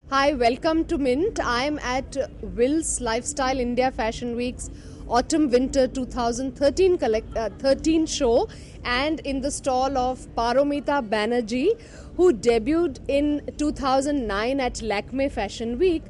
Hi, welcome to Mint. I'm at Will's Lifestyle India Fashion Week's Autumn Winter 2013 13 show and in the stall of Paromita Banerjee, who debuted in 2009 at Lakme Fashion Week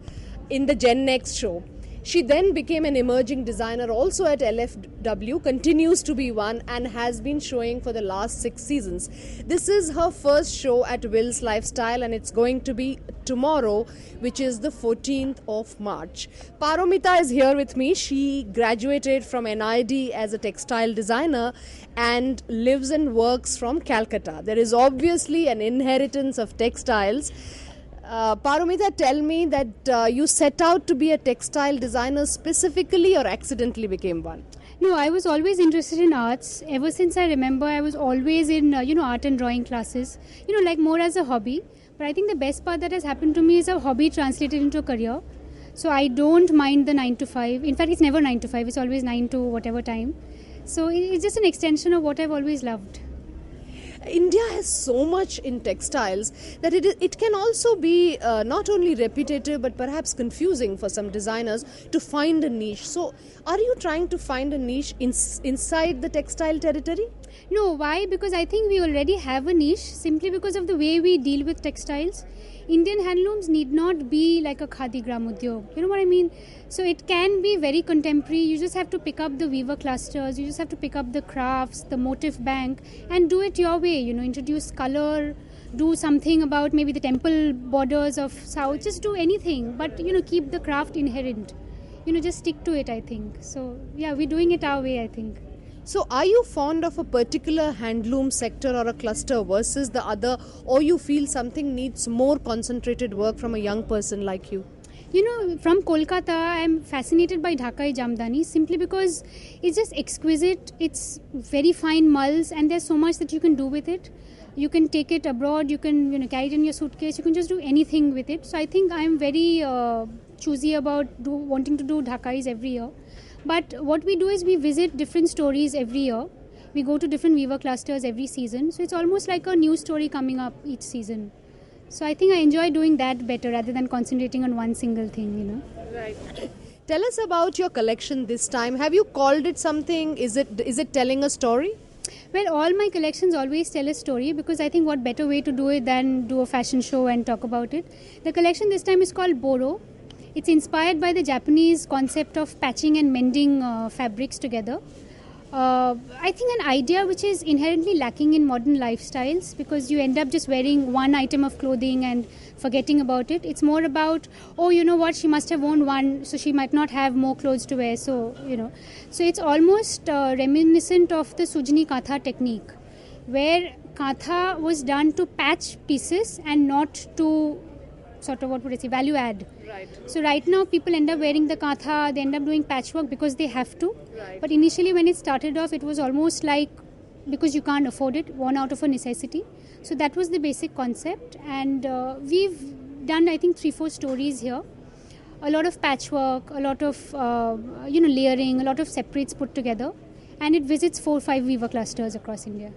in the Gen Next show. She then became an emerging designer also at LFW, continues to be one, and has been showing for the last 6 seasons. This is her first show at Will's Lifestyle, and it's going to be tomorrow, which is the 14th of March. Paromita is here with me. She graduated from NID as a textile designer and lives and works from Calcutta. There is obviously an inheritance of textiles. Paromita, tell me that you set out to be a textile designer specifically or accidentally became one? No, I was always interested in arts. Ever since I remember, I was always in, art and drawing classes, like more as a hobby. But I think the best part that has happened to me is a hobby translated into a career. So I don't mind the 9 to 5. In fact, it's never 9 to 5. It's always 9 to whatever time. So it's just an extension of what I've always loved. India has so much in textiles that it can also be not only repetitive but perhaps confusing for some designers to find a niche. So, are you trying to find a niche inside the textile territory? No, why? Because I think we already have a niche simply because of the way we deal with textiles. Indian handlooms need not be like a Khadi Gram Udyog. You know what I mean? So it can be very contemporary. You just have to pick up the weaver clusters. You just have to pick up the crafts, the motif bank, and do it your way. Introduce color, do something about maybe the temple borders of South. Just do anything, but keep the craft inherent. Just stick to it. I think so. Yeah, we're doing it our way, I think. So, are you fond of a particular handloom sector or a cluster versus the other, or you feel something needs more concentrated work from a young person like you? From Kolkata, I'm fascinated by Dhakai Jamdani simply because it's just exquisite. It's very fine mulls, and there's so much that you can do with it. You can take it abroad. You can carry it in your suitcase. You can just do anything with it. So I think I'm very choosy about wanting to do Dhakais every year. But what we do is we visit different stories every year. We go to different weaver clusters every season. So it's almost like a new story coming up each season. So I think I enjoy doing that better rather than concentrating on one single thing, Right. Tell us about your collection this time. Have you called it something? Is it telling a story? Well, all my collections always tell a story because I think what better way to do it than do a fashion show and talk about it. The collection this time is called Boro. It's inspired by the Japanese concept of patching and mending fabrics together. I think an idea which is inherently lacking in modern lifestyles because you end up just wearing one item of clothing and forgetting about it. It's more about, she must have worn one, so she might not have more clothes to wear. So, So it's almost reminiscent of the Sujni Katha technique where Katha was done to patch pieces and not to sort of, value add. Right. So right now people end up wearing the katha, they end up doing patchwork because they have to. Right. But initially when it started off, it was almost like because you can't afford it, worn out of a necessity. So that was the basic concept, and we've done I think 3-4 stories here. A lot of patchwork, a lot of layering, a lot of separates put together, and it visits 4-5 weaver clusters across India.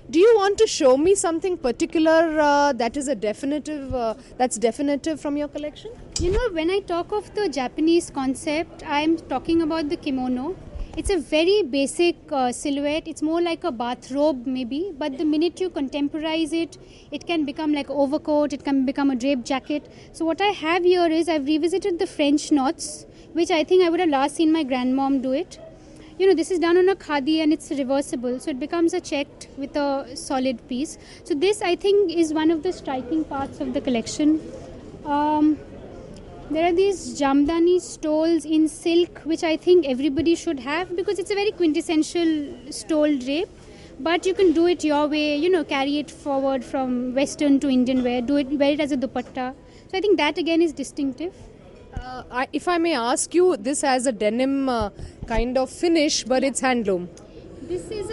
Do you want to show me something particular that is that's definitive from your collection? When I talk of the Japanese concept, I'm talking about the kimono. It's a very basic silhouette. It's more like a bathrobe maybe, but the minute you contemporize it, it can become like an overcoat, it can become a draped jacket. So what I have here is I've revisited the French knots, which I think I would have last seen my grandmom do it. This is done on a khadi and it's reversible, so it becomes a checked with a solid piece. So this, I think, is one of the striking parts of the collection. There are these Jamdani stoles in silk, which I think everybody should have because it's a very quintessential stole drape. But you can do it your way, carry it forward from Western to Indian wear, wear it as a dupatta. So I think that again is distinctive. If I may ask you, this has a denim kind of finish, but it's handloom. This is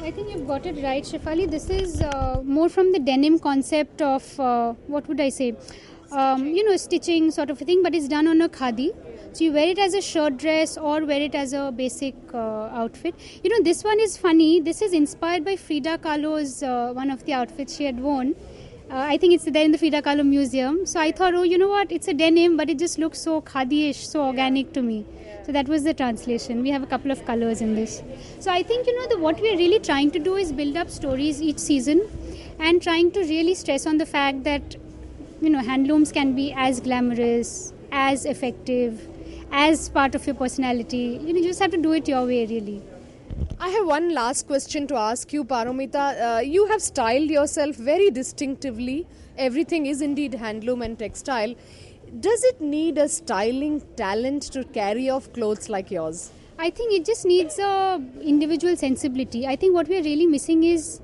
I think you've got it right, Shefali. This is more from the denim concept of, stitching sort of a thing, but it's done on a khadi. So you wear it as a shirt dress or wear it as a basic outfit. This one is funny. This is inspired by Frida Kahlo's one of the outfits she had worn. I think it's there in the Frida Kahlo Museum. So I thought, oh, you know what? It's a denim, but it just looks so khadi-ish, so organic to me. So that was the translation. We have a couple of colors in this. So I think, what we're really trying to do is build up stories each season and trying to really stress on the fact that, handlooms can be as glamorous, as effective, as part of your personality. You just have to do it your way, really. I have one last question to ask you, Paromita. You have styled yourself very distinctively. Everything is indeed handloom and textile. Does it need a styling talent to carry off clothes like yours? I think it just needs a individual sensibility. I think what we are really missing is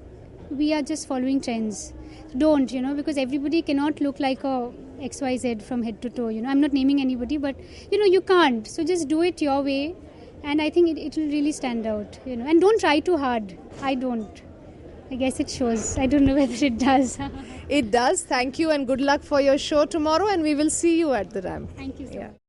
we are just following trends. Don't, because everybody cannot look like a XYZ from head to toe. I'm not naming anybody, but, you can't. So just do it your way. And I think it will really stand out, And don't try too hard. I don't. I guess it shows. I don't know whether it does. It does. Thank you and good luck for your show tomorrow. And we will see you at the ramp. Thank you so much.